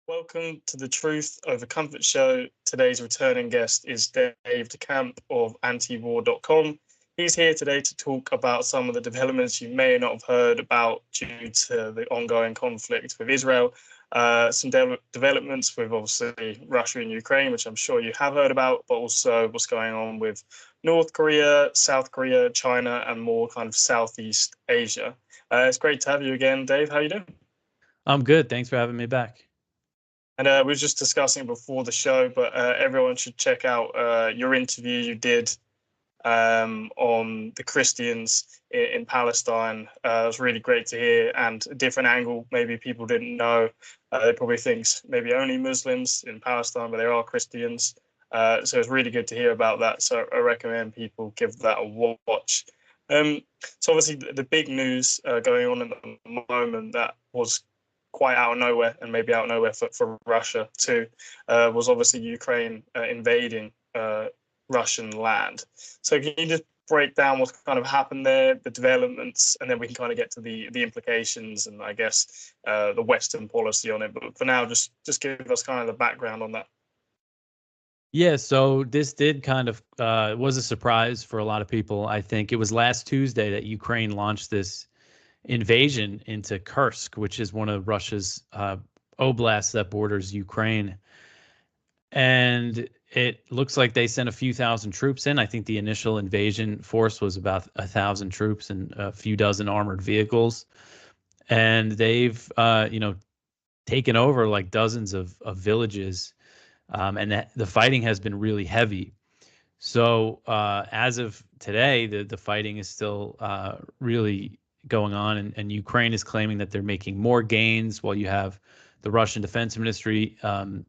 Welcome to the Truth Over Comfort show. Today's returning guest is Dave Decamp of antiwar.com. He's here today to talk about some of the developments you may not have heard about due to the ongoing conflict with Israel. Some developments with obviously Russia and Ukraine, which I'm sure you have heard about, but also what's going on with North Korea, South Korea, China, and more kind of Southeast Asia. It's great to have you again, Dave. How are you doing? I'm good. Thanks for having me back. And we were just discussing before the show, but everyone should check out your interview you did on the Christians in Palestine. It was really great to hear, and a different angle maybe people didn't know. They probably think maybe only Muslims in Palestine, but there are Christians. So it's really good to hear about that. So I recommend people give that a watch. So obviously the big news going on at the moment that was quite out of nowhere, and maybe out of nowhere for Russia too, was obviously Ukraine invading Russian land. So can you just break down what's kind of happened there, the developments, and then we can kind of get to the implications and I guess the Western policy on it. But for now, just give us kind of the background on that. Yeah, so this did kind of was a surprise for a lot of people. I think it was last Tuesday that Ukraine launched this invasion into Kursk, which is one of Russia's oblasts that borders Ukraine. And it looks like they sent a few thousand troops in. I think the initial invasion force was about 1,000 troops and a few dozen armored vehicles. And they've, taken over like dozens of villages. And the fighting has been really heavy. So as of today, the fighting is still really going on, and Ukraine is claiming that they're making more gains, while you have the Russian Defense Ministry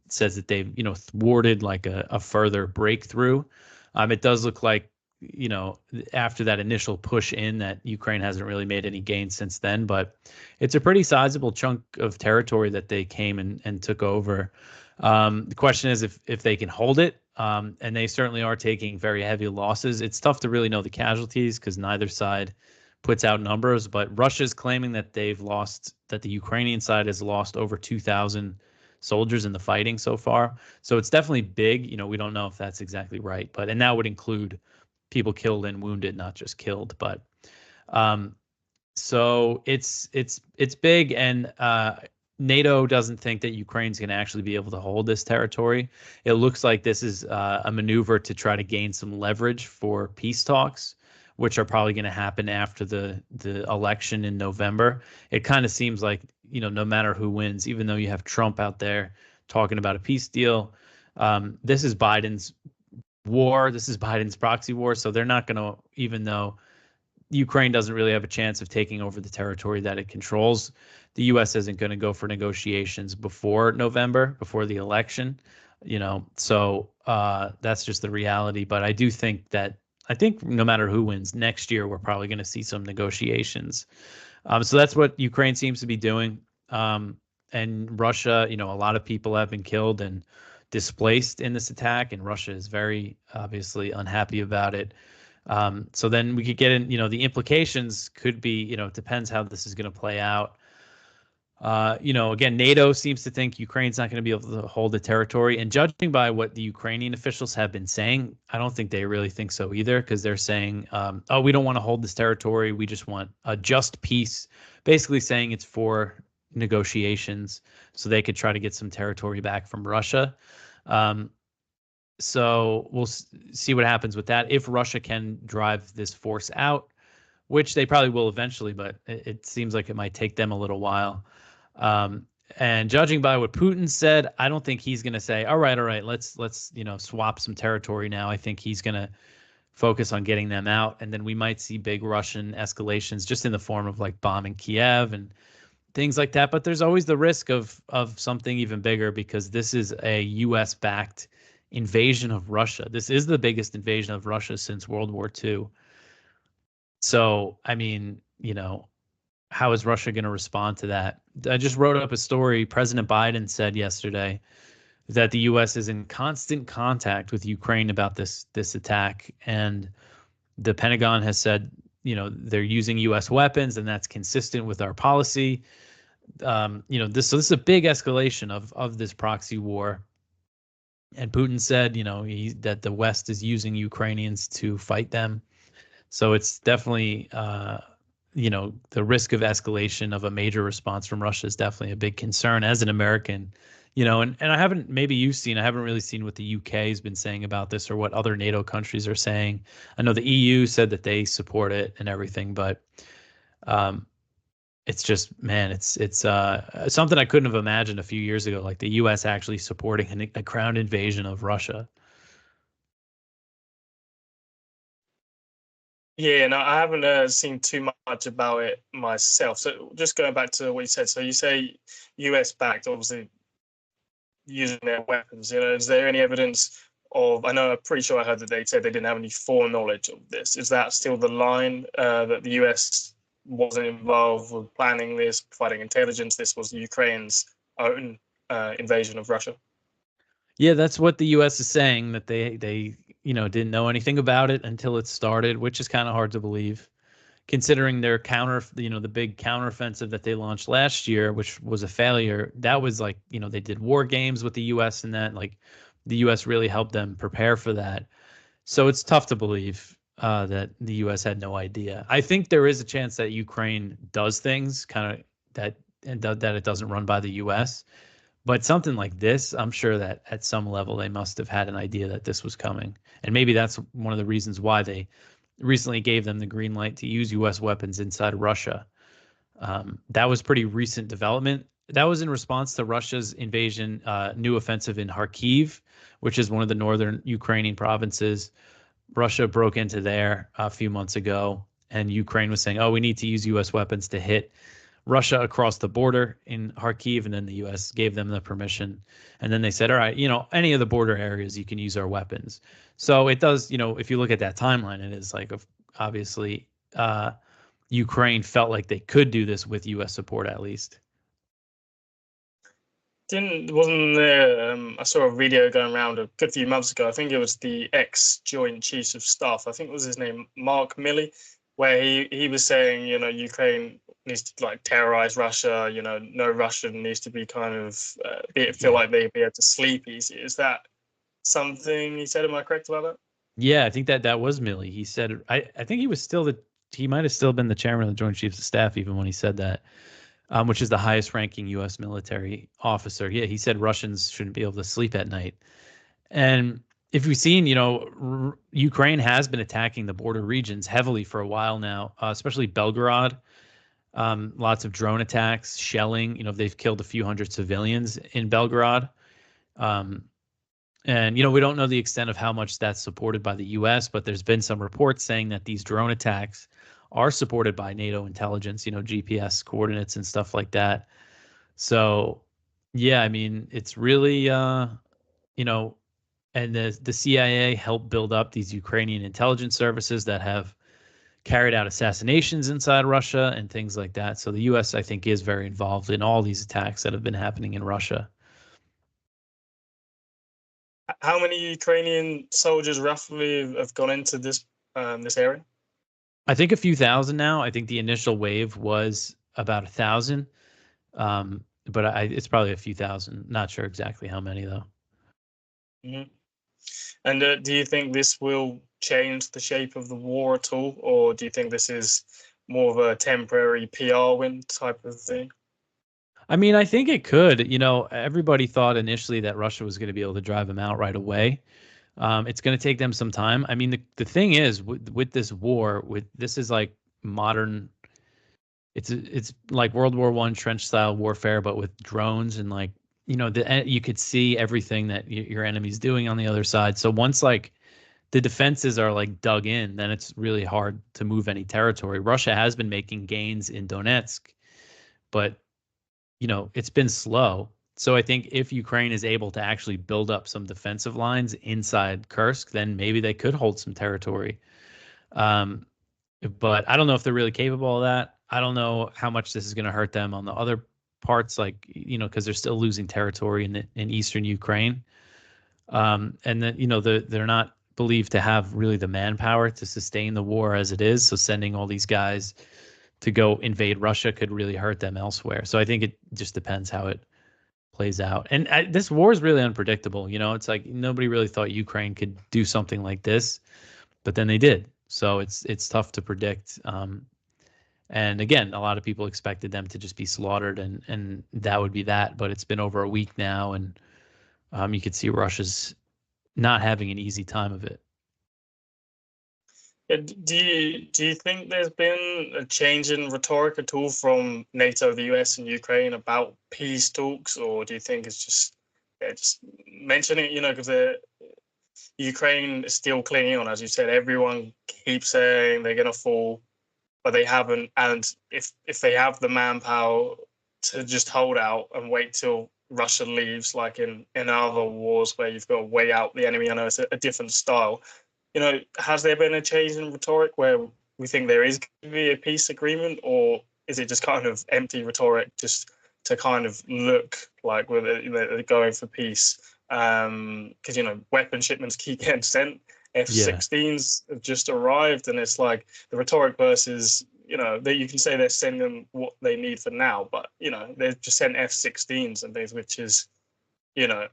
says that they've thwarted like a further breakthrough. It does look like after that initial push in that Ukraine hasn't really made any gains since then, but it's a pretty sizable chunk of territory that they came and took over. The question is if they can hold it, and they certainly are taking very heavy losses. It's tough to really know the casualties because neither side puts out numbers, but Russia's claiming that that the Ukrainian side has lost over 2,000 soldiers in the fighting so far. So it's definitely big. We don't know if that's exactly right, and that would include people killed and wounded, not just killed. But so it's big, and NATO doesn't think that Ukraine's going to actually be able to hold this territory. It looks like this is a maneuver to try to gain some leverage for peace talks, which are probably going to happen after the election in November. It kind of seems like, no matter who wins, even though you have Trump out there talking about a peace deal, this is Biden's war. This is Biden's proxy war. So they're not going to, even though Ukraine doesn't really have a chance of taking over the territory that it controls, the U.S. isn't going to go for negotiations before November, before the election. So that's just the reality. But I do think no matter who wins next year, we're probably going to see some negotiations. So that's what Ukraine seems to be doing. And Russia, a lot of people have been killed and displaced in this attack, and Russia is very obviously unhappy about it. So then we could get in, the implications could be, it depends how this is going to play out. Again, NATO seems to think Ukraine's not going to be able to hold the territory. And judging by what the Ukrainian officials have been saying, I don't think they really think so either, because they're saying, we don't want to hold this territory. We just want a just peace, basically saying it's for negotiations so they could try to get some territory back from Russia. So we'll see what happens with that. If Russia can drive this force out, which they probably will eventually, but it seems like it might take them a little while. And judging by what Putin said, I don't think he's going to say, all right, let's swap some territory now. I think he's going to focus on getting them out, and then we might see big Russian escalations just in the form of like bombing Kiev and things like that. But there's always the risk of something even bigger, because this is a U.S.-backed invasion of Russia. This is the biggest invasion of Russia since World War II. So, I mean, how is Russia going to respond to that? I just wrote up a story. President Biden said yesterday that the U.S. is in constant contact with Ukraine about this attack, and the Pentagon has said, they're using U.S. weapons, and that's consistent with our policy. this is a big escalation of this proxy war. And Putin said, that the West is using Ukrainians to fight them. So it's definitely, the risk of escalation of a major response from Russia is definitely a big concern as an American. And I haven't, maybe you've seen, I haven't really seen what the UK has been saying about this or what other NATO countries are saying. I know the EU said that they support it and everything, but um, it's just, man, it's something I couldn't have imagined a few years ago, like the US actually supporting a ground invasion of Russia. Yeah, no, I haven't seen too much about it myself. So just going back to what you said, so you say US backed, obviously using their weapons. Is there any evidence of? I know, I'm pretty sure I heard that they said they didn't have any foreknowledge of this. Is that still the line that the US wasn't involved with planning this, providing intelligence? This was Ukraine's own invasion of Russia. Yeah, that's what the U.S. is saying, that they didn't know anything about it until it started, which is kind of hard to believe, considering their the big counteroffensive that they launched last year, which was a failure. That was like, they did war games with the U.S. and that, like, the U.S. really helped them prepare for that. So it's tough to believe that the U.S. had no idea. I think there is a chance that Ukraine does things kind of that it doesn't run by the U.S. But something like this, I'm sure that at some level they must have had an idea that this was coming. And maybe that's one of the reasons why they recently gave them the green light to use U.S. weapons inside Russia. That was pretty recent development. That was in response to Russia's invasion, new offensive in Kharkiv, which is one of the northern Ukrainian provinces. Russia broke into there a few months ago, and Ukraine was saying, "Oh, we need to use U.S. weapons to hit Russia across the border in Kharkiv," and then the U.S. gave them the permission. And then they said, "All right, any of the border areas, you can use our weapons." So it does, if you look at that timeline, it is like, obviously, Ukraine felt like they could do this with U.S. support at least. Wasn't there? I saw a video going around a good few months ago. I think it was the ex-Joint Chiefs of Staff. I think it was his name, Mark Milley, where he was saying, Ukraine needs to like terrorize Russia. No Russian needs to be kind of feel like they'd be able to sleep easy. Is that something he said? Am I correct about that? Yeah, I think that was Milley. He said, I think he might have still been the chairman of the Joint Chiefs of Staff even when he said that. Which is the highest ranking U.S. military officer. Yeah, he said Russians shouldn't be able to sleep at night. And if we've seen, Ukraine has been attacking the border regions heavily for a while now, especially Belgorod. Lots of drone attacks, shelling. They've killed a few hundred civilians in Belgorod. And, we don't know the extent of how much that's supported by the U.S., but there's been some reports saying that these drone attacks are supported by NATO intelligence, GPS coordinates and stuff like that. So, yeah, I mean, it's really, and the CIA helped build up these Ukrainian intelligence services that have carried out assassinations inside Russia and things like that. So the U.S., I think, is very involved in all these attacks that have been happening in Russia. How many Ukrainian soldiers roughly have gone into this area? I think a few thousand now. I think the initial wave was about 1,000, but it's probably a few thousand. Not sure exactly how many though. Mm-hmm. And do you think this will change the shape of the war at all, or do you think this is more of a temporary PR win type of thing? I mean, I think it could. Everybody thought initially that Russia was going to be able to drive them out right away. It's going to take them some time. I mean, the thing is with this war, this is like modern. It's like World War I trench style warfare, but with drones and like you could see everything that your enemy's doing on the other side. So once like the defenses are like dug in, then it's really hard to move any territory. Russia has been making gains in Donetsk, but it's been slow. So I think if Ukraine is able to actually build up some defensive lines inside Kursk, then maybe they could hold some territory. But I don't know if they're really capable of that. I don't know how much this is going to hurt them on the other parts, like, because they're still losing territory in eastern Ukraine. And then, they're not believed to have really the manpower to sustain the war as it is. So sending all these guys to go invade Russia could really hurt them elsewhere. So I think it just depends how it plays out. And this war is really unpredictable. You know, it's like nobody really thought Ukraine could do something like this, but then they did. So it's tough to predict. And again, a lot of people expected them to just be slaughtered, and that would be that. But it's been over a week now, and you could see Russia's not having an easy time of it. Do you think there's been a change in rhetoric at all from NATO, the US, and Ukraine about peace talks, or do you think it's just mention it? You know, because Ukraine is still clinging on, as you said. Everyone keeps saying they're going to fall, but they haven't. And if they have the manpower to just hold out and wait till Russia leaves, like in other wars where you've got to weigh out the enemy, I know it's a different style. You know, has there been a change in rhetoric where we think there is going to be a peace agreement, or is it just kind of empty rhetoric just to kind of look like they're going for peace? Because weapon shipments keep getting sent. F-16s have just arrived, and it's like the rhetoric versus that you can say they're sending them what they need for now, but they've just sent F-16s and things, which is a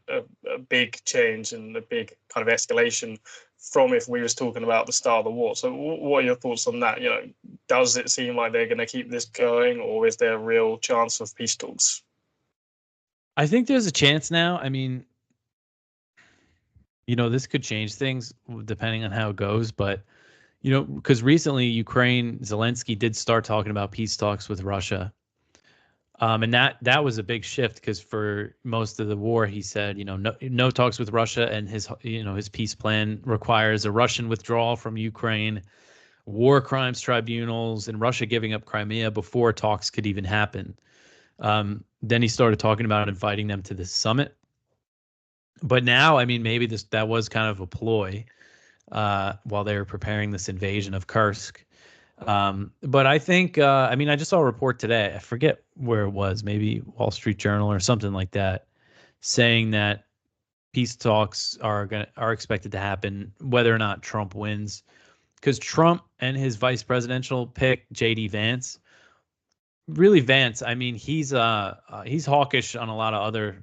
big change and a big kind of escalation from if we was talking about the start of the war. So what are your thoughts on that? Does it seem like they're going to keep this going, or is there a real chance of peace talks? I think there's a chance now. I mean, this could change things depending on how it goes, but because recently Zelensky did start talking about peace talks with Russia. And that was a big shift, because for most of the war, he said, no talks with Russia, and his peace plan requires a Russian withdrawal from Ukraine, war crimes tribunals, and Russia giving up Crimea before talks could even happen. Then he started talking about inviting them to this summit. But now, I mean, maybe that was kind of a ploy while they were preparing this invasion of Kursk. But I think, I just saw a report today. I forget where it was, maybe Wall Street Journal or something like that, saying that peace talks are expected to happen whether or not Trump wins, because Trump and his vice presidential pick, JD Vance, really Vance. I mean, he's hawkish on a lot of other,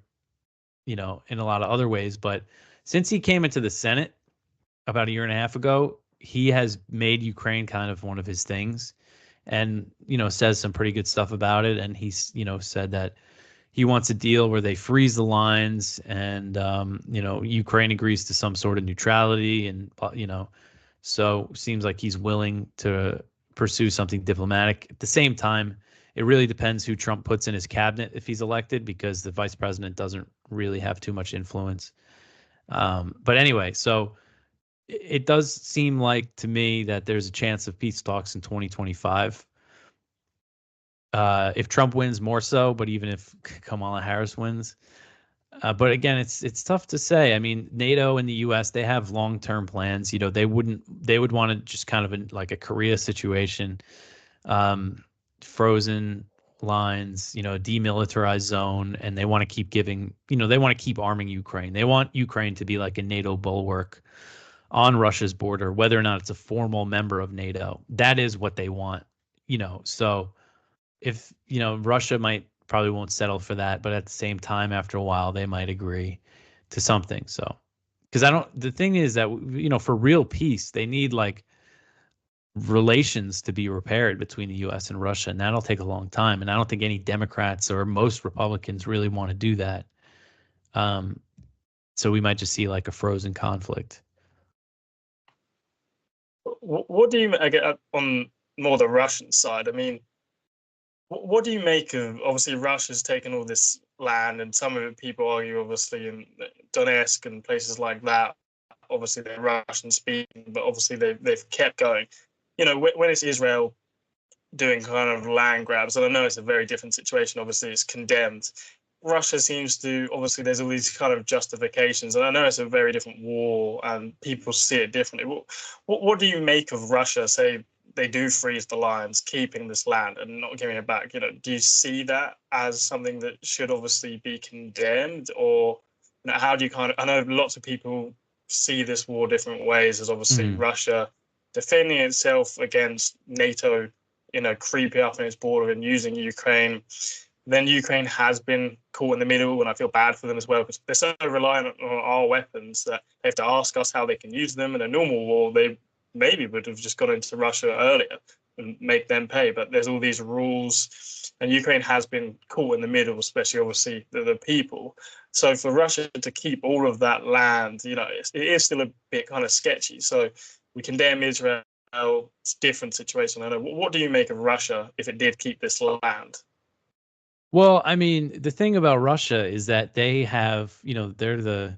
in a lot of other ways, but since he came into the Senate about a year and a half ago, he has made Ukraine kind of one of his things, and, says some pretty good stuff about it. And he's, said that he wants a deal where they freeze the lines, and, Ukraine agrees to some sort of neutrality. And, so seems like he's willing to pursue something diplomatic. At the same time, it really depends who Trump puts in his cabinet if he's elected, because the vice president doesn't really have too much influence. But anyway, so it does seem like to me that there's a chance of peace talks in 2025. If Trump wins, more so, but even if Kamala Harris wins. But again, it's tough to say. I mean, NATO and the U.S., they have long-term plans. They would want to just kind of like a Korea situation, frozen lines, demilitarized zone, and they want to keep they want to keep arming Ukraine. They want Ukraine to be like a NATO bulwark on Russia's border, whether or not it's a formal member of NATO. That is what they want, so if, Russia probably won't settle for that, but at the same time, after a while, they might agree to something. So, because the thing is that, for real peace, they need like relations to be repaired between the U.S. and Russia, and that'll take a long time. And I don't think any Democrats or most Republicans really want to do that. So we might just see like a frozen conflict. What do you, I get on more the Russian side? I mean, what do you make of, obviously Russia's taken all this land, and some of it people argue obviously in Donetsk and places like that, obviously they're Russian speaking, but obviously they've kept going. When it's Israel doing kind of land grabs, and I know it's a very different situation, obviously it's condemned. Russia seems to, obviously there's all these kind of justifications, and I know it's a very different war and people see it differently. What do you make of Russia, say they do freeze the lines, keeping this land and not giving it back? Do you see that as something that should obviously be condemned, or how do you I know lots of people see this war different ways, as obviously Russia defending itself against NATO creeping up on its border and using Ukraine, then Ukraine has been caught in the middle, and I feel bad for them as well because they're so reliant on our weapons that they have to ask us how they can use them. In a normal war, they maybe would have just gone into Russia earlier and make them pay. But there's all these rules, and Ukraine has been caught in the middle, especially obviously the people. So for Russia to keep all of that land, it is still a bit kind of sketchy. So we condemn Israel. It's a different situation. I know. What do you make of Russia if it did keep this land? Well, I mean, the thing about Russia is that they have, they're the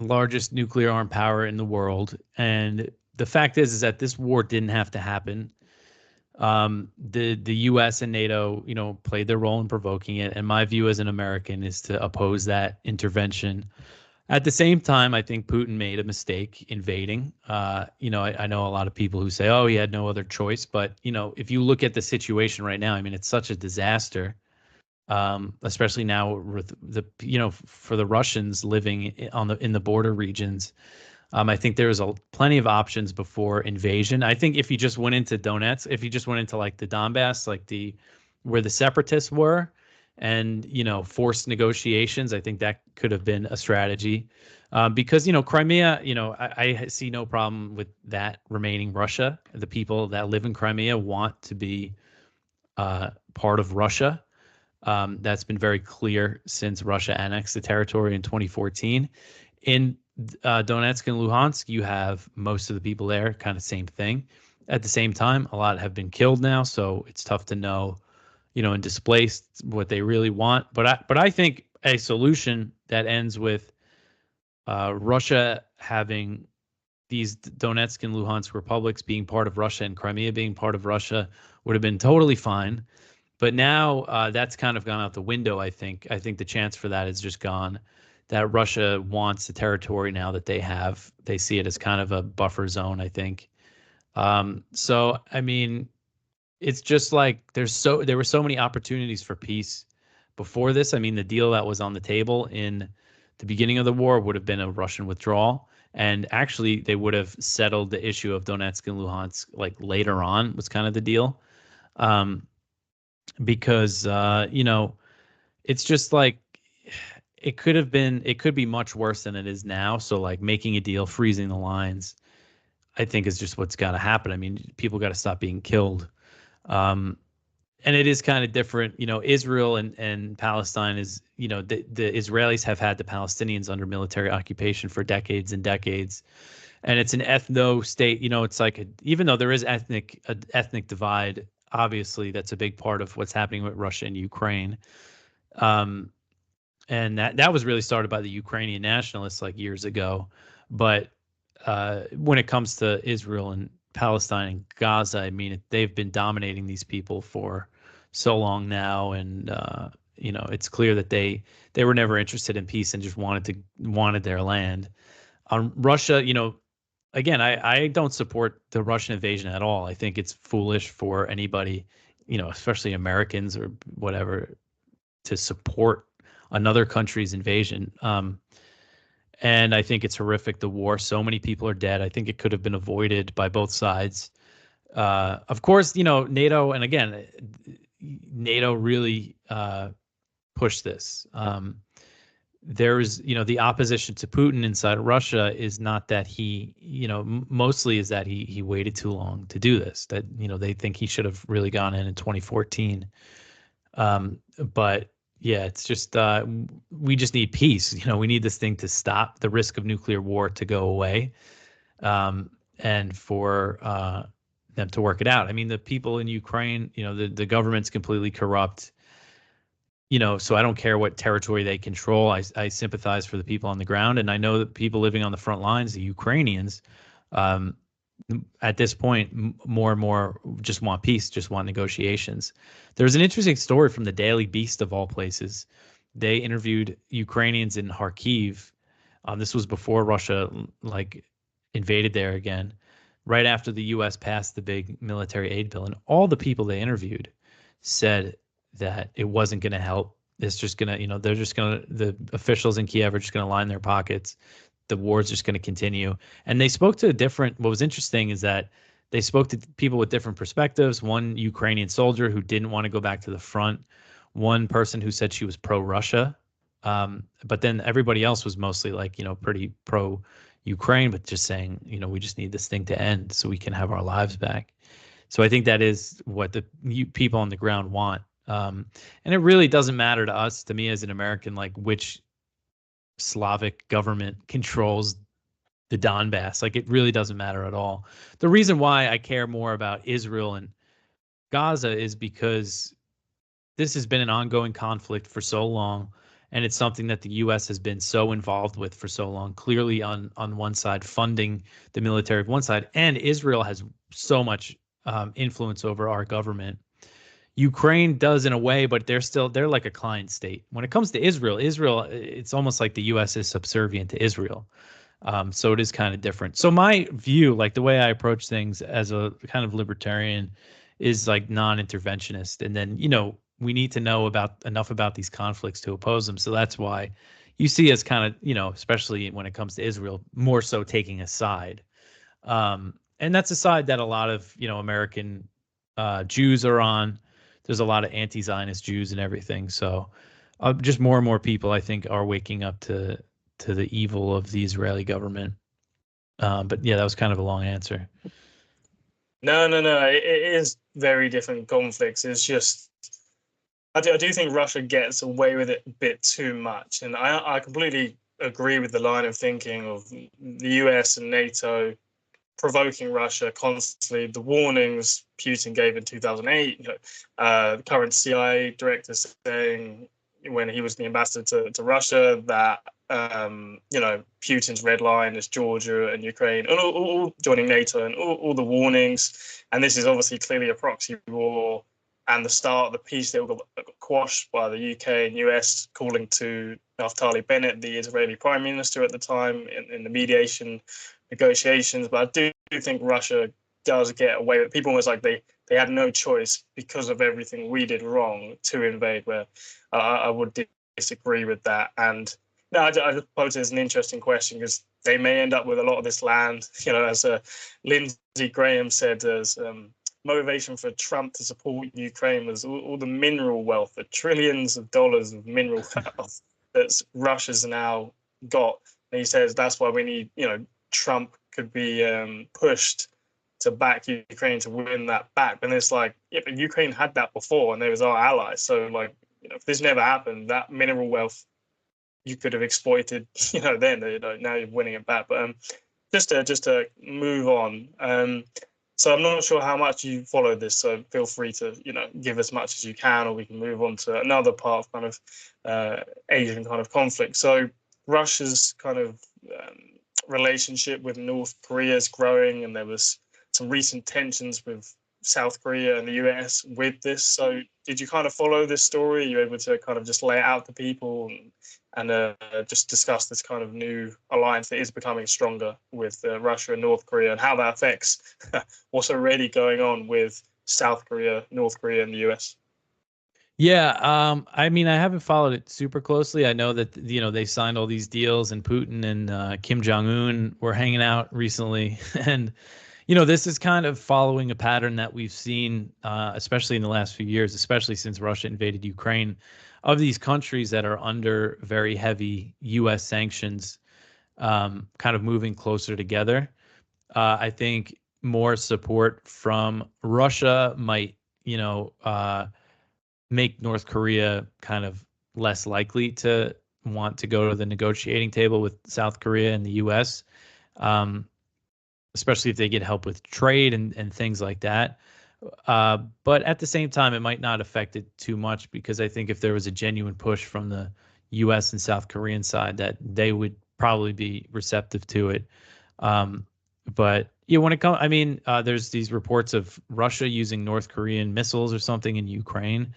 largest nuclear armed power in the world. And the fact is that this war didn't have to happen. The U.S. and NATO, played their role in provoking it. And my view as an American is to oppose that intervention. At the same time, I think Putin made a mistake invading. I know a lot of people who say, oh, he had no other choice. But, if you look at the situation right now, I mean, it's such a disaster. Especially now with for the Russians living in the border regions. I think there's plenty of options before invasion. I think if you just went into Donetsk, if you just went into like the Donbass, like where the separatists were, and forced negotiations, I think that could have been a strategy. Because Crimea, I see no problem with that remaining Russia. The people that live in Crimea want to be part of Russia. That's been very clear since Russia annexed the territory in 2014. In Donetsk and Luhansk, you have most of the people there, kind of same thing. At the same time, a lot have been killed now, so it's tough to know, and displaced what they really want. But I think a solution that ends with Russia having these Donetsk and Luhansk republics being part of Russia and Crimea being part of Russia would have been totally fine. But now that's kind of gone out the window, I think. I think the chance for that is just gone, that Russia wants the territory now that they have. They see it as kind of a buffer zone, I think. So, I mean, it's just like there were so many opportunities for peace before this. I mean, the deal that was on the table in the beginning of the war would have been a Russian withdrawal. And actually, they would have settled the issue of Donetsk and Luhansk like later on was kind of the deal. Because it's just like it could be much worse than it is now. So like making a deal, freezing the lines, I think is just what's got to happen. I mean, people got to stop being killed. And it is kind of different. Israel and Palestine is, the Israelis have had the Palestinians under military occupation for decades and decades. And it's an ethno state. It's like even though there is ethnic divide, obviously that's a big part of what's happening with Russia and Ukraine. And that was really started by the Ukrainian nationalists like years ago. But when it comes to Israel and Palestine and Gaza, I mean, they've been dominating these people for so long now. And, it's clear that they were never interested in peace and just wanted their land. Russia, again, I don't support the Russian invasion at all. I think it's foolish for anybody, especially Americans or whatever, to support another country's invasion. And I think it's horrific, the war. So many people are dead. I think it could have been avoided by both sides. Of course, NATO, and again, NATO really pushed this. There's, the opposition to Putin inside Russia is not that he, mostly is that he waited too long to do this, that, they think he should have really gone in 2014. But yeah, it's just, we just need peace. We need this thing to stop, the risk of nuclear war to go away, and for them to work it out. I mean, the people in Ukraine, the government's completely corrupt. So I don't care what territory they control. I sympathize for the people on the ground, and I know that people living on the front lines, the Ukrainians, at this point, more and more just want peace, just want negotiations. There's an interesting story from the Daily Beast of all places. They interviewed Ukrainians in Kharkiv. This was before Russia invaded there again, right after the U.S. passed the big military aid bill, and all the people they interviewed said that it wasn't going to help. It's just going to, the officials in Kiev are just going to line their pockets. The war is just going to continue. And they spoke to what was interesting is that They spoke to people with different perspectives. One Ukrainian soldier who didn't want to go back to the front, one person who said she was pro-Russia, but then everybody else was mostly like, pretty pro-Ukraine, but just saying, we just need this thing to end so we can have our lives back. So I think that is what the people on the ground want. And it really doesn't matter to us, to me as an American, like which Slavic government controls the Donbass. Like it really doesn't matter at all. The reason why I care more about Israel and Gaza is because this has been an ongoing conflict for so long, and it's something that the U.S. has been so involved with for so long. Clearly, on one side, funding the military of one side, and Israel has so much influence over our government. Ukraine does in a way, but they're like a client state. When it comes to Israel, it's almost like the U.S. is subservient to Israel. So it is kind of different. So my view, like the way I approach things as a kind of libertarian, is like non-interventionist. And then, we need to know enough about these conflicts to oppose them. So that's why you see us kind of, especially when it comes to Israel, more so taking a side. And that's a side that a lot of, American Jews are on. There's a lot of anti-Zionist Jews and everything. So just more and more people, I think, are waking up to the evil of the Israeli government. But yeah, that was kind of a long answer. No. It is very different conflicts. It's just I do think Russia gets away with it a bit too much, and I completely agree with the line of thinking of the US and NATO provoking Russia constantly. The warnings Putin gave in 2008, the current CIA director saying when he was the ambassador to Russia that Putin's red line is Georgia and Ukraine, and all joining NATO, and all the warnings. And this is obviously clearly a proxy war. And the start of the peace deal got quashed by the UK and US calling to Naftali Bennett, the Israeli prime minister at the time, in the mediation negotiations. But I do think Russia does get away with it. People almost like they had no choice because of everything we did wrong to invade, where I would disagree with that. And no, I just pose it as an interesting question because they may end up with a lot of this land, as Lindsey Graham said, as motivation for Trump to support Ukraine was all the mineral wealth, the trillions of dollars of mineral wealth that Russia's now got. And he says that's why we need, Trump could be pushed to back Ukraine to win that back. And it's like, yeah, but Ukraine had that before and they was our allies. So like, if this never happened, that mineral wealth you could have exploited, then, now you're winning it back. But just to move on. So I'm not sure how much you follow this, so feel free to, give as much as you can, or we can move on to another part of kind of Asian kind of conflict. So Russia's kind of relationship with North Korea is growing, and there was some recent tensions with South Korea and the US with this. So did you kind of follow this story? Are you able to kind of just lay it out to people and just discuss this kind of new alliance that is becoming stronger with Russia and North Korea, and how that affects what's already going on with South Korea, North Korea, and the US? Yeah, I mean, I haven't followed it super closely. I know that they signed all these deals, and Putin and Kim Jong-un were hanging out recently, and this is kind of following a pattern that we've seen, especially in the last few years, especially since Russia invaded Ukraine, of these countries that are under very heavy U.S. sanctions, kind of moving closer together. I think more support from Russia might, make North Korea kind of less likely to want to go to the negotiating table with South Korea and the U.S., especially if they get help with trade and things like that. But at the same time, it might not affect it too much, because I think if there was a genuine push from the U.S. and South Korean side, that they would probably be receptive to it. But when it comes, I mean, there's these reports of Russia using North Korean missiles or something in Ukraine.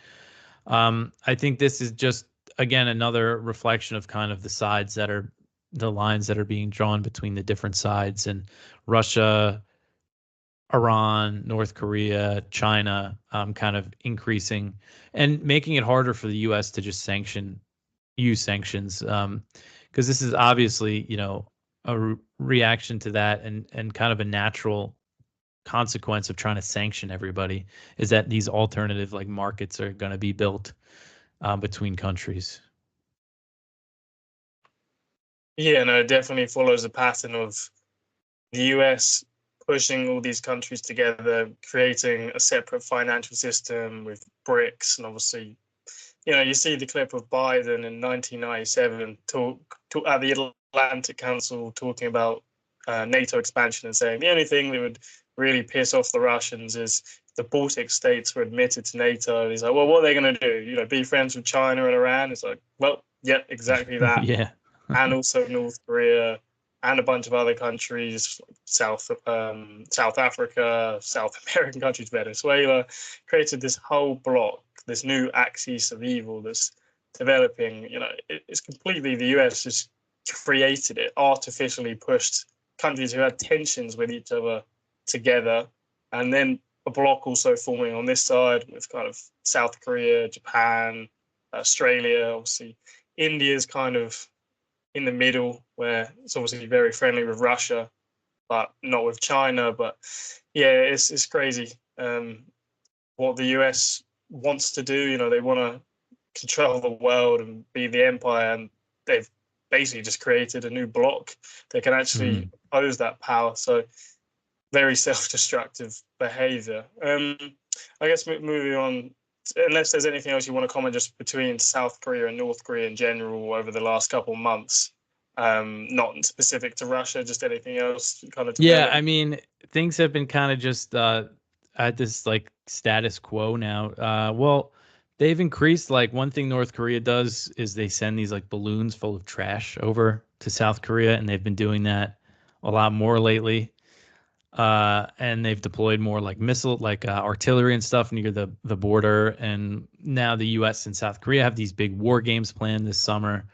I think this is just, again, another reflection of kind of the lines that are being drawn between the different sides, and Russia, Iran, North Korea, China, kind of increasing and making it harder for the U.S. to just use sanctions, because this is obviously, a reaction to that, and kind of a natural consequence of trying to sanction everybody is that these alternative like markets are going to be built between countries. Yeah, no, it definitely follows a pattern of the US pushing all these countries together, creating a separate financial system with BRICS, and obviously, you see the clip of Biden in 1997 talk at the Atlantic Council talking about NATO expansion and saying the only thing that would really piss off the Russians is the Baltic states were admitted to NATO. And he's like, well, what are they going to do? Be friends with China and Iran? It's like, well, yeah, exactly that. Yeah. And also North Korea and a bunch of other countries, South Africa, South American countries, Venezuela, created this whole block, this new axis of evil that's developing. It's completely the US just created it, artificially pushed countries who had tensions with each other together, and then a block also forming on this side with kind of South Korea, Japan, Australia, obviously. India's kind of in the middle, where it's obviously very friendly with Russia, but not with China. But yeah, it's crazy what the US wants to do. They want to control the world and be the empire, and they've basically just created a new bloc that can actually oppose that power. So very self-destructive behavior. I guess moving on, unless there's anything else you want to comment just between South Korea and North Korea in general over the last couple of months, not specific to Russia, just anything else kind of Yeah, I mean, things have been kind of just at this like status quo now. Well, they've increased, like one thing North Korea does is they send these like balloons full of trash over to South Korea, and they've been doing that a lot more lately. And they've deployed more like artillery and stuff near the border. And now the U.S. and South Korea have these big war games planned this summer.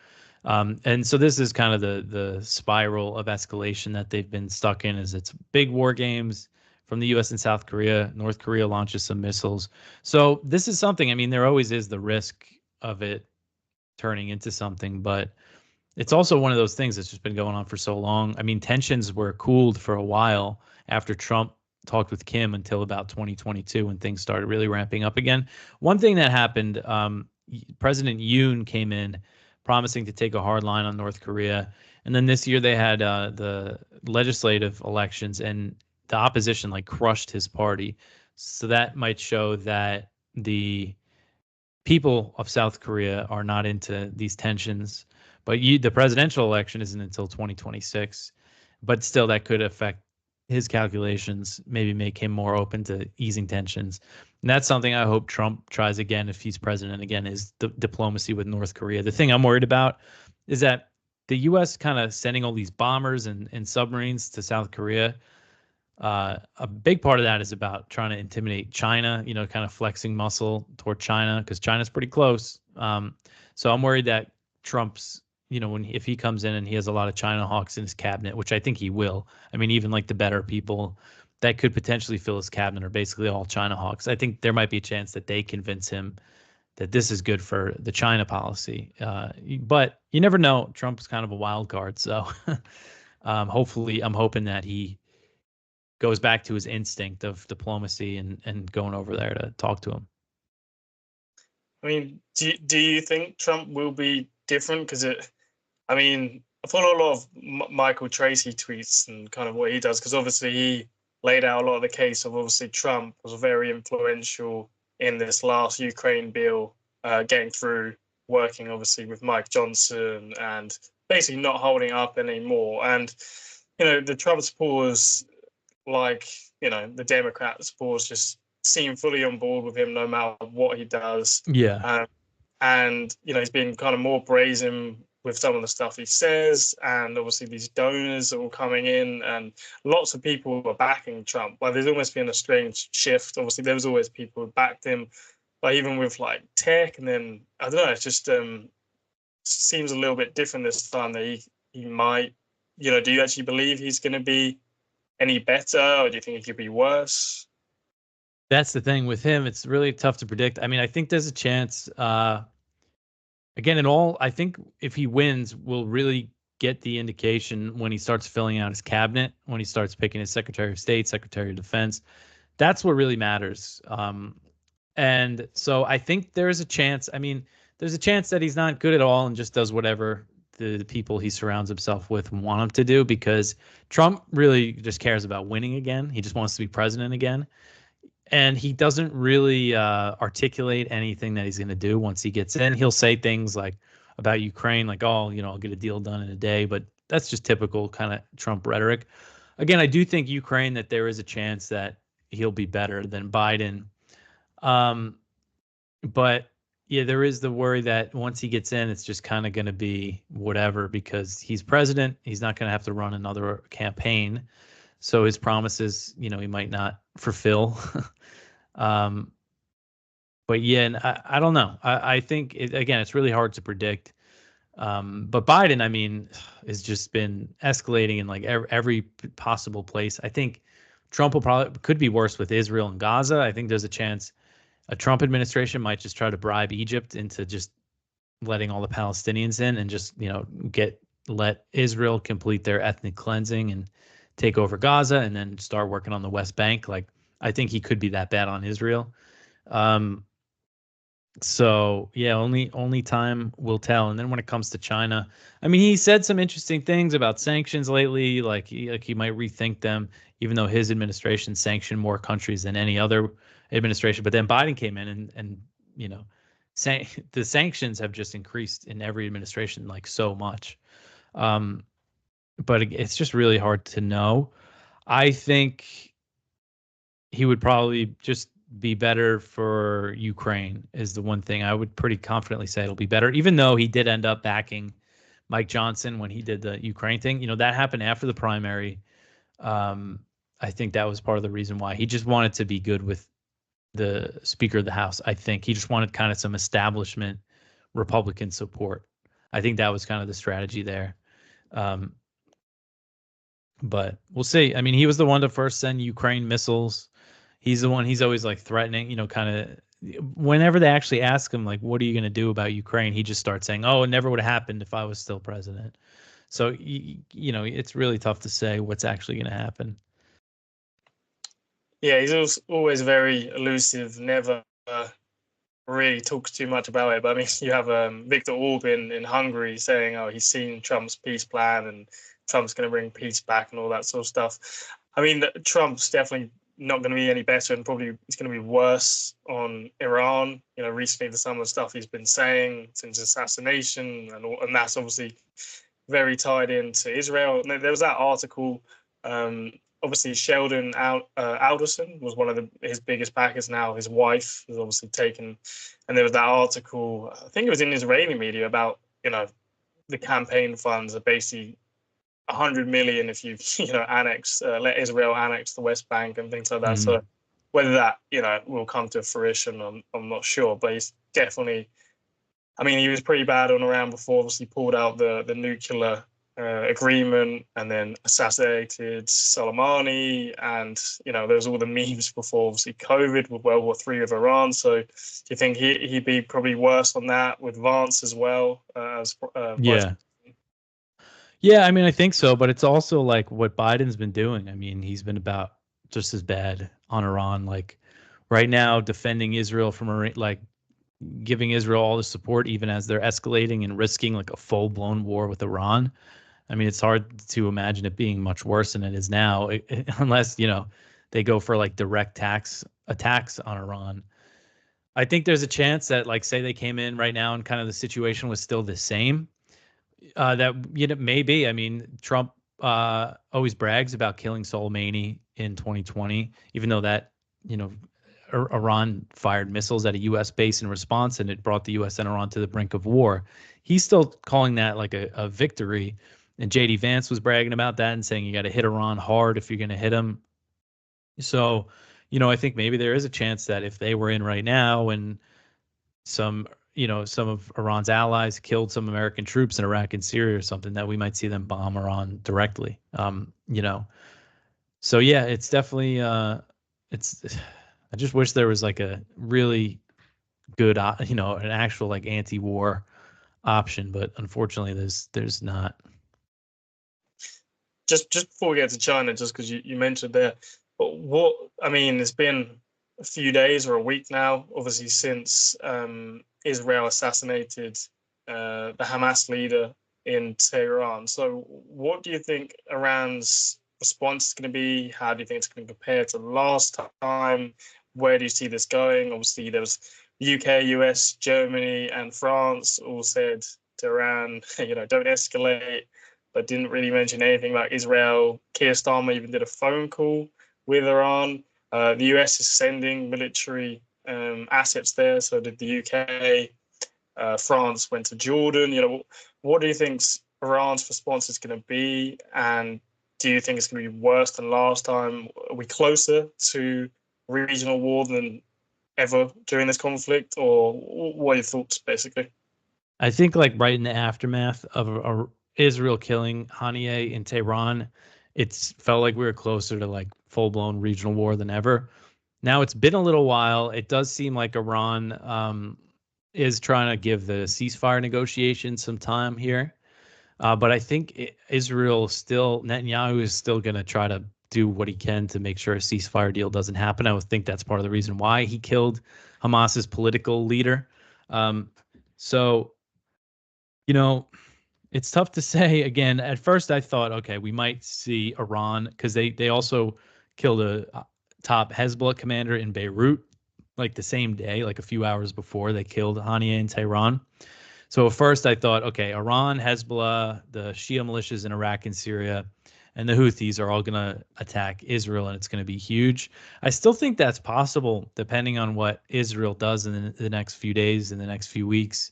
And so this is kind of the spiral of escalation that they've been stuck in. Is it's big war games from the U.S. and South Korea. North Korea launches some missiles. So this is something. I mean, there always is the risk of it turning into something, but it's also one of those things that's just been going on for so long. I mean, tensions were cooled for a while after Trump talked with Kim until about 2022 when things started really ramping up again. One thing that happened, President Yoon came in promising to take a hard line on North Korea. And then this year they had the legislative elections, and the opposition like crushed his party. So that might show that the people of South Korea are not into these tensions. But the presidential election isn't until 2026. But still, that could affect his calculations, maybe make him more open to easing tensions. And that's something I hope Trump tries again if he's president again, is the diplomacy with North Korea. The thing I'm worried about is that the U.S. kind of sending all these bombers and submarines to South Korea. A big part of that is about trying to intimidate China, kind of flexing muscle toward China because China's pretty close. So I'm worried that Trump's, if he comes in and he has a lot of China hawks in his cabinet, which I think he will. I mean, even like the better people that could potentially fill his cabinet are basically all China hawks. I think there might be a chance that they convince him that this is good for the China policy. But you never know. Trump's kind of a wild card. So hopefully I'm hoping that he goes back to his instinct of diplomacy and going over there to talk to him. I mean, do you think Trump will be different? Because I follow a lot of Michael Tracy tweets and kind of what he does, because obviously he laid out a lot of the case of obviously Trump was very influential in this last Ukraine bill, getting through, working obviously with Mike Johnson and basically not holding up anymore. And, the Trump supporters, like, the Democrat supporters, just seem fully on board with him no matter what he does. Yeah. And, he's been kind of more brazen with some of the stuff he says. And obviously these donors are all coming in and lots of people are backing Trump. But there's almost been a strange shift. Obviously there was always people who backed him, but even with like tech, and then, I don't know, it just seems a little bit different this time that he might, do you actually believe he's going to be any better, or do you think it could be worse? That's the thing with him. It's really tough to predict. I mean, I think there's a chance, again, I think if he wins, we'll really get the indication when he starts filling out his cabinet, when he starts picking his Secretary of State, Secretary of Defense. That's what really matters. And so I think there's a chance. I mean, there's a chance that he's not good at all and just does whatever the people he surrounds himself with want him to do, because Trump really just cares about winning again. He just wants to be president again. And he doesn't really articulate anything that he's going to do once he gets in. He'll say things like about Ukraine, like, oh, I'll get a deal done in a day. But that's just typical kind of Trump rhetoric. Again, I do think Ukraine, that there is a chance that he'll be better than Biden. But yeah, there is the worry that once he gets in, it's just kind of going to be whatever, because he's president. He's not going to have to run another campaign. So his promises, he might not fulfill. But yeah, and I don't know. I think, again, it's really hard to predict. But Biden, I mean, has just been escalating in like every possible place. I think Trump could be worse with Israel and Gaza. I think there's a chance a Trump administration might just try to bribe Egypt into just letting all the Palestinians in and just, let Israel complete their ethnic cleansing and take over Gaza and then start working on the West Bank. Like, I think he could be that bad on Israel. So yeah, only time will tell. And then when it comes to China, I mean, he said some interesting things about sanctions lately. Like he might rethink them, even though his administration sanctioned more countries than any other administration. But then Biden came in and the sanctions have just increased in every administration, like, so much. But it's just really hard to know. I think he would probably just be better for Ukraine, is the one thing I would pretty confidently say it'll be better, even though he did end up backing Mike Johnson when he did the Ukraine thing. That happened after the primary. I think that was part of the reason why he just wanted to be good with the Speaker of the House. I think he just wanted kind of some establishment Republican support. I think that was kind of the strategy there. But we'll see. I mean, he was the one to first send Ukraine missiles. He's the one, he's always like threatening, kind of whenever they actually ask him, like, what are you going to do about Ukraine? He just starts saying, oh, it never would have happened if I was still president. So, it's really tough to say what's actually going to happen. Yeah, he's always very elusive, never really talks too much about it. But I mean, you have Viktor Orban in Hungary saying, oh, he's seen Trump's peace plan and Trump's going to bring peace back and all that sort of stuff. I mean, Trump's definitely not going to be any better, and probably it's going to be worse on Iran. Recently, some of the stuff he's been saying since assassination, and that's obviously very tied into Israel. And there was that article. Obviously, Sheldon Alderson was one of his biggest backers. Now his wife was obviously taken, and there was that article. I think it was in Israeli media about the campaign funds are basically 100 million if you annex, let Israel annex the West Bank and things like that. Mm-hmm. So whether that will come to fruition, I'm not sure. But he's definitely, I mean, he was pretty bad on Iran before. Obviously, pulled out the nuclear agreement and then assassinated Soleimani, and there was all the memes before, obviously COVID with World War III with Iran. So do you think he'd be probably worse on that with Vance as well as yeah. Yeah, I mean, I think so, but it's also like what Biden's been doing. I mean, he's been about just as bad on Iran. Like right now, defending Israel from like giving Israel all the support, even as they're escalating and risking like a full blown war with Iran. I mean, it's hard to imagine it being much worse than it is now, unless they go for like direct attacks on Iran. I think there's a chance that, like, say they came in right now and kind of the situation was still the same. That maybe. I mean, Trump always brags about killing Soleimani in 2020, even though that Iran fired missiles at a U.S. base in response, and it brought the U.S. and Iran to the brink of war. He's still calling that like a victory. And J.D. Vance was bragging about that and saying you got to hit Iran hard if you're going to hit them. So, I think maybe there is a chance that if they were in right now and some of Iran's allies killed some American troops in Iraq and Syria or something, that we might see them bomb Iran directly. So yeah, it's definitely I just wish there was like a really good, an actual like anti-war option, but unfortunately there's not. just before we get to China, just because you mentioned there, but what I mean, it's been a few days or a week now, obviously since Israel assassinated the Hamas leader in Tehran. So, what do you think Iran's response is going to be? How do you think it's going to compare to last time? Where do you see this going? Obviously, there was UK, US, Germany, and France all said to Iran, don't escalate, but didn't really mention anything about Israel. Keir Starmer even did a phone call with Iran. The US is sending military assets there. So did the UK. France went to Jordan. What do you think Iran's response is going to be? And do you think it's going to be worse than last time? Are we closer to regional war than ever during this conflict? Or what are your thoughts, basically? I think like right in the aftermath of Israel killing Haniyeh in Tehran, it's felt like we were closer to like full blown regional war than ever. Now it's been a little while. It does seem like Iran is trying to give the ceasefire negotiations some time here. But I think Israel still, Netanyahu is still going to try to do what he can to make sure a ceasefire deal doesn't happen. I would think that's part of the reason why he killed Hamas's political leader. So, you know, it's tough to say. Again, at first I thought, okay, we might see Iran because they also killed a top Hezbollah commander in Beirut, like the same day, like a few hours before they killed Haniyeh in Tehran. So at first I thought, okay, Iran, Hezbollah, the Shia militias in Iraq and Syria, and the Houthis are all going to attack Israel, and it's going to be huge. I still think that's possible, depending on what Israel does in the next few days, in the next few weeks.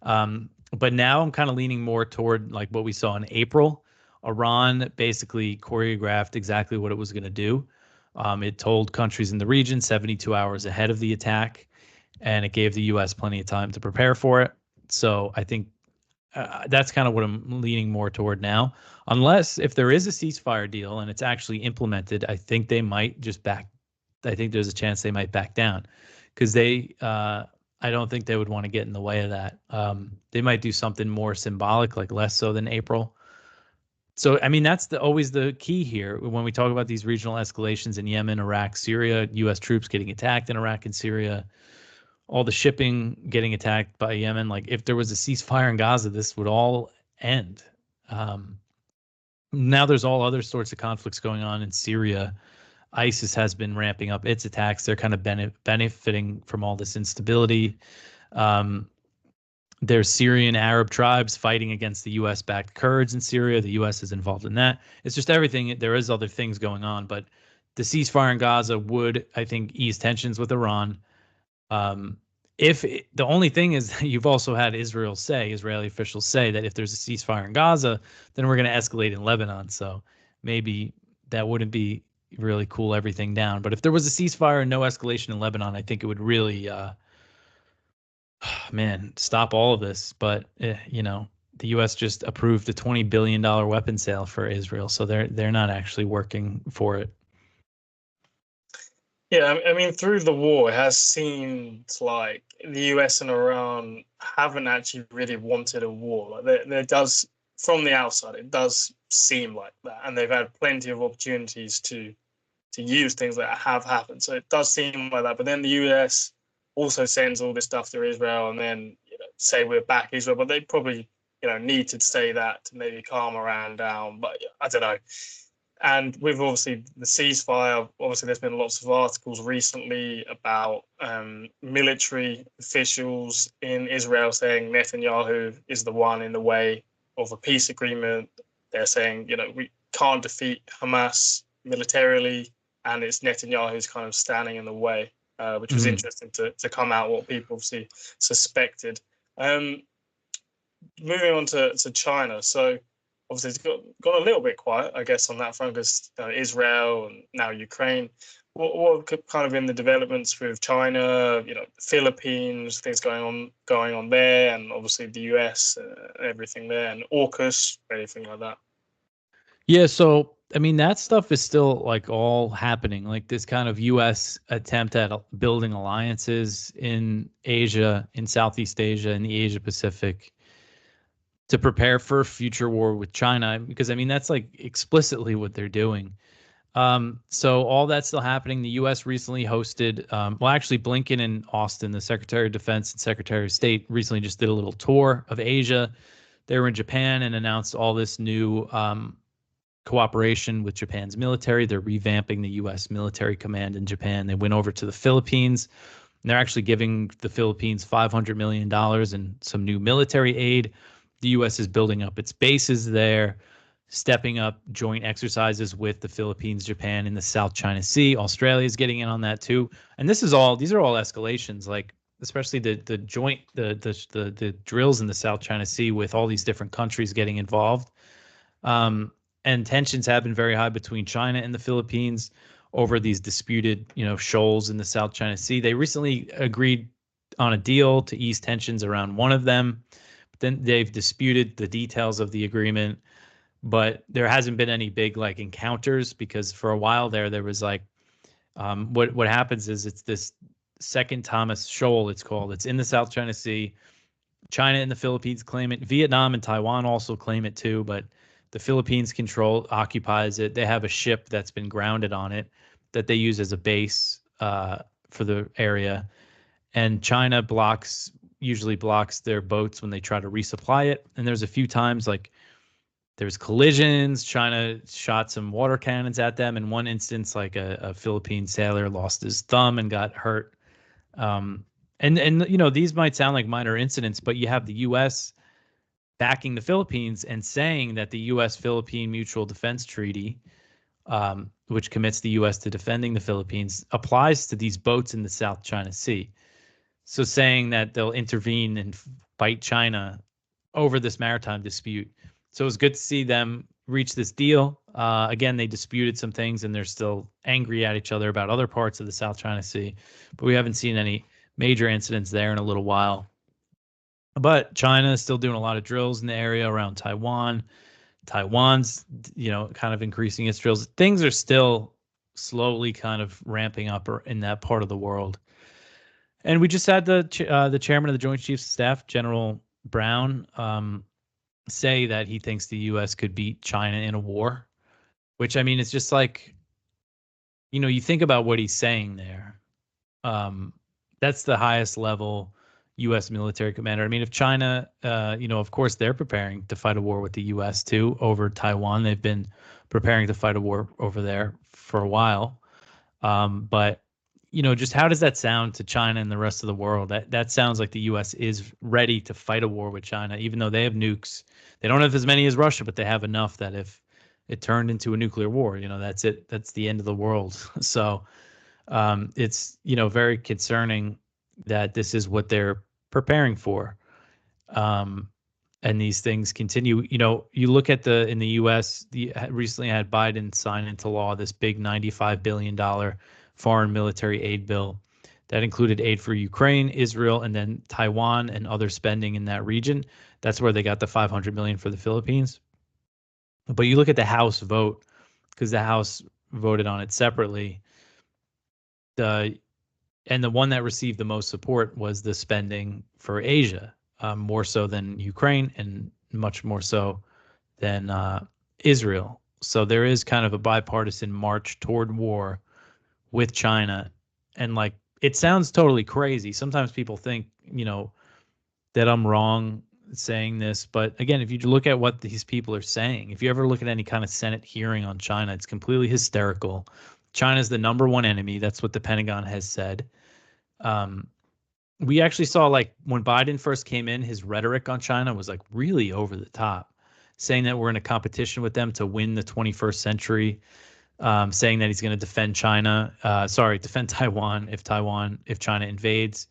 But now I'm kind of leaning more toward like what we saw in April. Iran basically choreographed exactly what it was going to do. It told countries in the region 72 hours ahead of the attack, and it gave the U.S. plenty of time to prepare for it. So I think that's kind of what I'm leaning more toward now. Unless if there is a ceasefire deal and it's actually implemented, I think they might just back. I think there's a chance they might back down because I don't think they would want to get in the way of that. They might do something more symbolic, like less so than April. So, I mean, that's always the key here when we talk about these regional escalations in Yemen, Iraq, Syria, U.S. troops getting attacked in Iraq and Syria, all the shipping getting attacked by Yemen. Like, if there was a ceasefire in Gaza, this would all end. Now there's all other sorts of conflicts going on in Syria. ISIS has been ramping up its attacks. They're kind of benefiting from all this instability. There's Syrian Arab tribes fighting against the U.S.-backed Kurds in Syria. The U.S. is involved in that. It's just everything. There is other things going on, but the ceasefire in Gaza would, I think, ease tensions with Iran. The only thing is you've also had Israeli officials say that if there's a ceasefire in Gaza, then we're going to escalate in Lebanon. So maybe that wouldn't be really cool everything down. But if there was a ceasefire and no escalation in Lebanon, I think it would really, stop all of this. But the U.S. just approved a $20 billion weapon sale for Israel, so they're not actually working for it. Yeah, I mean, through the war, it has seemed like the US and Iran haven't actually really wanted a war. Like there does, from the outside, it does seem like that, and they've had plenty of opportunities to use things that have happened. So it does seem like that. But then the US also sends all this stuff to Israel, and then say we're back Israel, but they probably need to say that to maybe calm Iran down. But I don't know. And with obviously the ceasefire, obviously there's been lots of articles recently about military officials in Israel saying Netanyahu is the one in the way of a peace agreement. They're saying, we can't defeat Hamas militarily, and it's Netanyahu who's kind of standing in the way, which was interesting to come out what people obviously suspected. Moving on to China. So obviously it's got a little bit quiet, I guess, on that front because Israel and now Ukraine. What kind of been the developments with China, Philippines, things going on there, and obviously the US, everything there, and AUKUS, anything like that? Yeah, so I mean that stuff is still like all happening. Like this kind of U.S. attempt at building alliances in Asia, in Southeast Asia, in the Asia Pacific. to prepare for a future war with China, because I mean that's like explicitly what they're doing. So all that's still happening. The U.S. recently hosted, well, actually, Blinken and Austin, the Secretary of Defense and Secretary of State, recently just did a little tour of Asia. They were in Japan and announced all this new cooperation with Japan's military. They're revamping the U.S. military command in Japan. They went over to the Philippines. And they're actually giving the Philippines $500 million in some new military aid. The U.S. is building up its bases there, stepping up joint exercises with the Philippines, Japan in the South China Sea. Australia is getting in on that too. And these are all escalations, like especially the joint the drills in the South China Sea with all these different countries getting involved. And tensions have been very high between China and the Philippines over these disputed, shoals in the South China Sea. They recently agreed on a deal to ease tensions around one of them, but then they've disputed the details of the agreement. But there hasn't been any big like encounters, because for a while there was like, what happens is it's this Second Thomas Shoal, it's called. It's in the South China Sea. China and the Philippines claim it. Vietnam and Taiwan also claim it too, but the Philippines occupies it. They have a ship that's been grounded on it that they use as a base for the area. And China usually blocks their boats when they try to resupply it. And there's a few times like there's collisions. China shot some water cannons at them. In one instance, like a Philippine sailor lost his thumb and got hurt. And these might sound like minor incidents, but you have the U.S. backing the Philippines and saying that the U.S.-Philippine Mutual Defense Treaty, which commits the U.S. to defending the Philippines, applies to these boats in the South China Sea. So saying that they'll intervene and fight China over this maritime dispute. So it was good to see them reach this deal. Again, they disputed some things and they're still angry at each other about other parts of the South China Sea, but we haven't seen any major incidents there in a little while. But China is still doing a lot of drills in the area around Taiwan. Taiwan's, kind of increasing its drills. Things are still slowly kind of ramping up in that part of the world. And we just had the chairman of the Joint Chiefs of Staff, General Brown, say that he thinks the U.S. could beat China in a war, which, I mean, it's just like, you think about what he's saying there. That's the highest level U.S. military commander. I mean, if China, of course, they're preparing to fight a war with the U.S. too over Taiwan. They've been preparing to fight a war over there for a while. But just how does that sound to China and the rest of the world? That sounds like the U.S. is ready to fight a war with China, even though they have nukes. They don't have as many as Russia, but they have enough that if it turned into a nuclear war, that's it. That's the end of the world. So it's, very concerning that this is what they're preparing for. And these things continue. You look at in the U.S., recently had Biden sign into law this big $95 billion foreign military aid bill that included aid for Ukraine, Israel, and then Taiwan and other spending in that region. That's where they got the $500 million for the Philippines. But you look at the House vote, because the House voted on it separately. And the one that received the most support was the spending for Asia, more so than Ukraine and much more so than Israel. So there is kind of a bipartisan march toward war with China. And like, it sounds totally crazy. Sometimes people think, that I'm wrong saying this. But again, if you look at what these people are saying, if you ever look at any kind of Senate hearing on China, it's completely hysterical. China's the number one enemy. That's what the Pentagon has said. We actually saw, like, when Biden first came in, his rhetoric on China was like really over the top, saying that we're in a competition with them to win the 21st century, saying that he's going to defend defend Taiwan if China invades.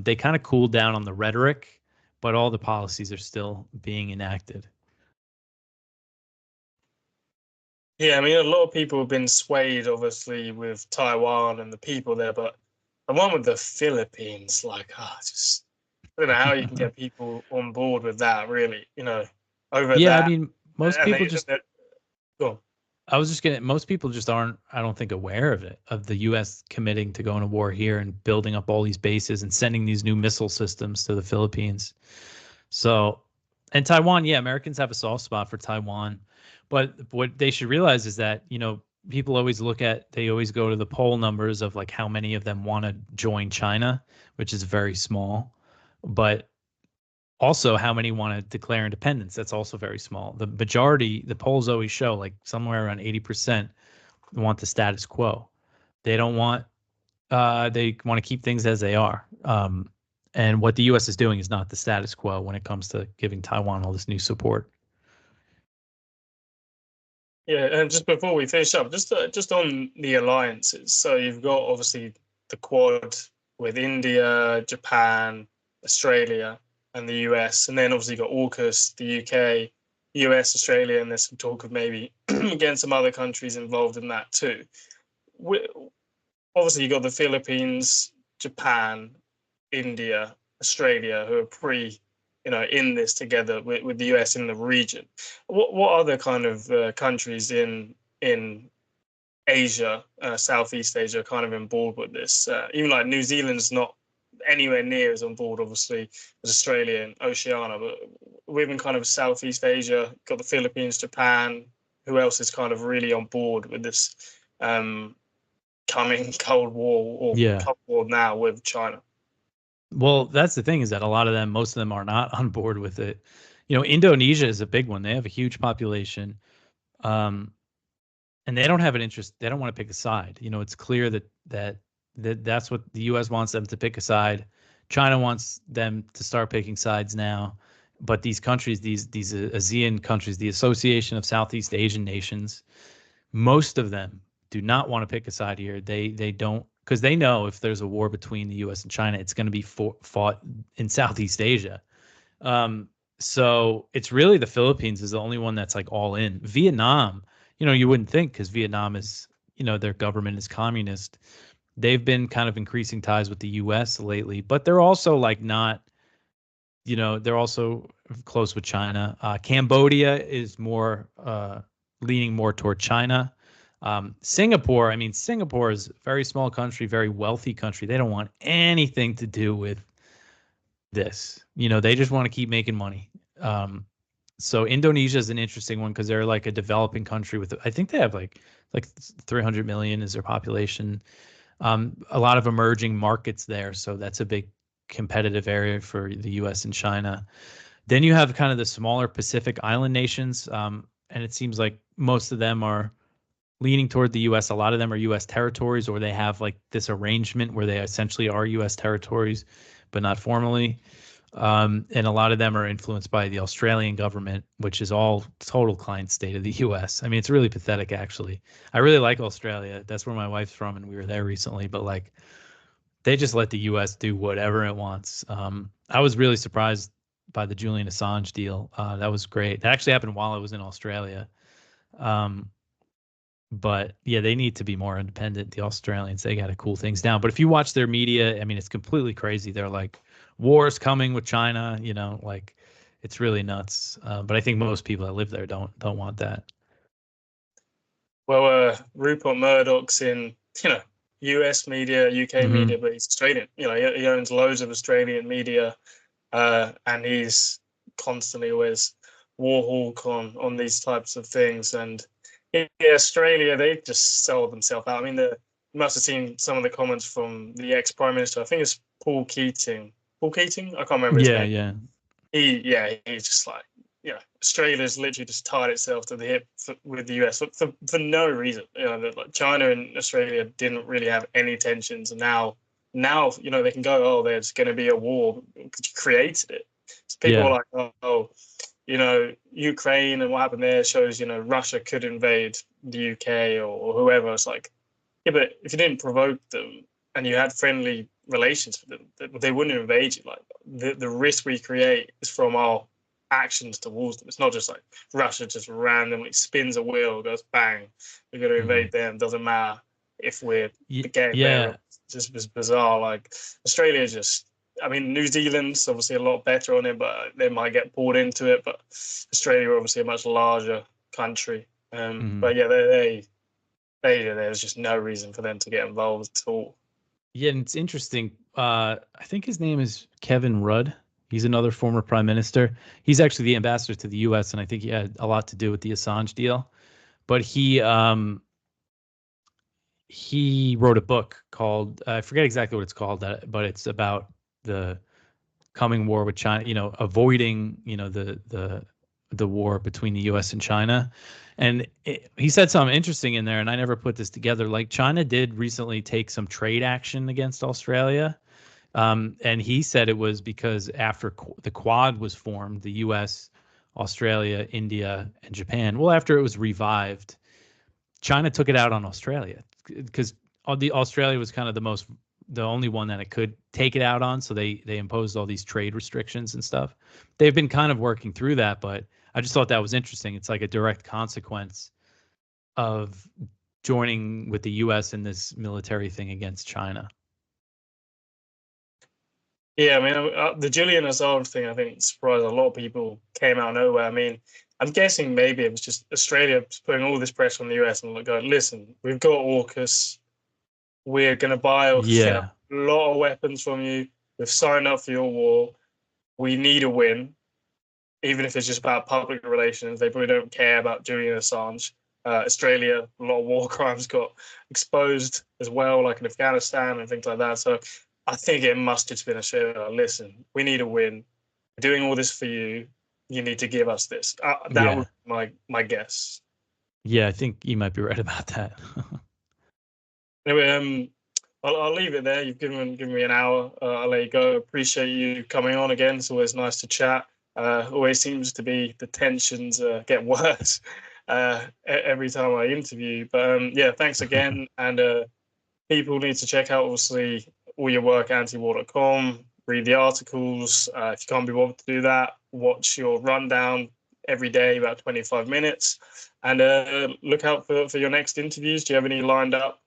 They kind of cooled down on the rhetoric, but all the policies are still being enacted. Yeah, I mean, a lot of people have been swayed, obviously, with Taiwan and the people there, but the one with the Philippines, like, I don't know how you can get people on board with that, really, over Yeah, that. I mean, most people go on. Most people just aren't, I don't think, aware of it, of the U.S. committing to going to war here and building up all these bases and sending these new missile systems to the Philippines. So And Taiwan, yeah, Americans have a soft spot for Taiwan, but what they should realize is that, people always they always go to the poll numbers of like how many of them want to join China, which is very small, but also how many want to declare independence. That's also very small. The majority, the polls always show like somewhere around 80% want the status quo. They don't want, they want to keep things as they are. And what the U.S. is doing is not the status quo when it comes to giving Taiwan all this new support. Yeah, and just before we finish up, just on the alliances. So you've got obviously the Quad with India, Japan, Australia, and the US, and then obviously you've got AUKUS, the UK, US, Australia, and there's some talk of maybe getting some other countries involved in that too. Obviously, you've got the Philippines, Japan, India, Australia, who are in this together with the US in the region. What other kind of countries in Asia, Southeast Asia, kind of on board with this? Even like New Zealand's not anywhere near as on board, obviously, as Australia and Oceania, but within kind of Southeast Asia, got the Philippines, Japan. Who else is kind of really on board with this coming Cold War or Yeah. Cold War now with China? Well, that's the thing, is that most of them are not on board with it. Indonesia is a big one. They have a huge population. And they don't have an interest. They don't want to pick a side. It's clear that's what the U.S. wants them to pick a side. China wants them to start picking sides now. But these countries, these ASEAN countries, the Association of Southeast Asian Nations, most of them do not want to pick a side here. They don't, because they know if there's a war between the U.S. and China, it's going to be fought in Southeast Asia. So it's really the Philippines is the only one that's like all in. Vietnam, you wouldn't think, because Vietnam is, their government is communist. They've been kind of increasing ties with the U.S. lately, but they're also like not, they're also close with China. Cambodia is more leaning more toward China. Singapore, Singapore is a very small country, very wealthy country. They don't want anything to do with this. They just want to keep making money. So Indonesia is an interesting one because they're like a developing country with, I think they have like 300 million is their population. A lot of emerging markets there, so that's a big competitive area for the U.S. and China. Then you have kind of the smaller Pacific Island nations, and it seems like most of them are leaning toward the U.S. A lot of them are U.S. territories, or they have like this arrangement where they essentially are U.S. territories, but not formally. And a lot of them are influenced by the Australian government, which is all total client state of the U.S. It's really pathetic, actually. I really like Australia. That's where my wife's from, and we were there recently. But like, they just let the U.S. do whatever it wants. I was really surprised by the Julian Assange deal. That was great. That actually happened while I was in Australia. But yeah, they need to be more independent. The Australians, they got to cool things down. But if you watch their media, it's completely crazy. They're like, war's coming with China, like it's really nuts. But I think most people that live there don't want that. Well, Rupert Murdoch's in, US media, UK media, but he's Australian. He owns loads of Australian media, and he's constantly always war hawk on these types of things. And yeah, Australia, they just sold themselves out. You must have seen some of the comments from the ex-prime minister. I think it's Paul Keating. Paul Keating? I can't remember his name. Yeah. He's just like, Australia's literally just tied itself to the hip with the US for no reason. Like China and Australia didn't really have any tensions, and now they can go, oh, there's going to be a war because you created it. So people are like, oh, Ukraine and what happened there shows, Russia could invade the UK or whoever. It's like, yeah, but if you didn't provoke them and you had friendly relations with them, they wouldn't invade you. Like the risk we create is from our actions towards them. It's not just like Russia just randomly spins a wheel, goes bang, we're going to invade them. Doesn't matter if we're getting there. It's just bizarre. Like Australia is just, New Zealand's obviously a lot better on it, but they might get pulled into it. But Australia, obviously, a much larger country. But yeah, there's just no reason for them to get involved at all. Yeah, and it's interesting. I think his name is Kevin Rudd. He's another former prime minister. He's actually the ambassador to the U.S., and I think he had a lot to do with the Assange deal. But he wrote a book called, I forget exactly what it's called, but it's about the coming war with China, avoiding, the war between the US and China. And he said something interesting in there, and I never put this together. Like, China did recently take some trade action against Australia. And he said it was because after the Quad was formed, the US, Australia, India, and Japan, well, after it was revived, China took it out on Australia because the Australia was kind of the only one that it could take it out on. So they imposed all these trade restrictions and stuff. They've been kind of working through that, but I just thought that was interesting. It's like a direct consequence of joining with the U.S. in this military thing against China. Yeah, I mean, the Julian Assange thing, I think, surprised a lot of people. Came out of nowhere. I mean, I'm guessing maybe it was just Australia putting all this pressure on the US and going, listen, we've got AUKUS. We're going to buy Yeah. a lot of weapons from you. We've signed up for your war. We need a win, even if it's just about public relations. They probably don't care about Julian Assange. Australia, a lot of war crimes got exposed as well, like in Afghanistan and things like that. So I think it must have just been Australia. Listen, we need a win. We're doing all this for you. You need to give us this. That Yeah. would be my guess. Yeah, I think you might be right about that. Anyway, I'll leave it there. You've given me an hour. I'll let you go. Appreciate you coming on again. It's always nice to chat. Always seems to be the tensions get worse every time I interview. But yeah, thanks again. And people need to check out, obviously, all your work, antiwar.com, read the articles. If you can't be bothered to do that, watch your rundown every day, about 25 minutes. And look out for your next interviews. Do you have any lined up?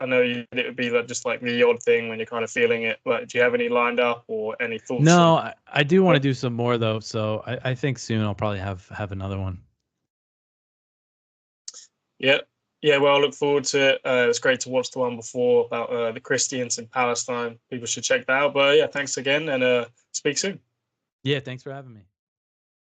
I know it would be just like the odd thing when you're kind of feeling it, but do you have any lined up or any thoughts? No, I do want to do some more though. So I think soon I'll probably have another one. Yeah. Yeah, well, I look forward to it. It was great to watch the one before about the Christians in Palestine. People should check that out. But yeah, thanks again and speak soon. Yeah, thanks for having me.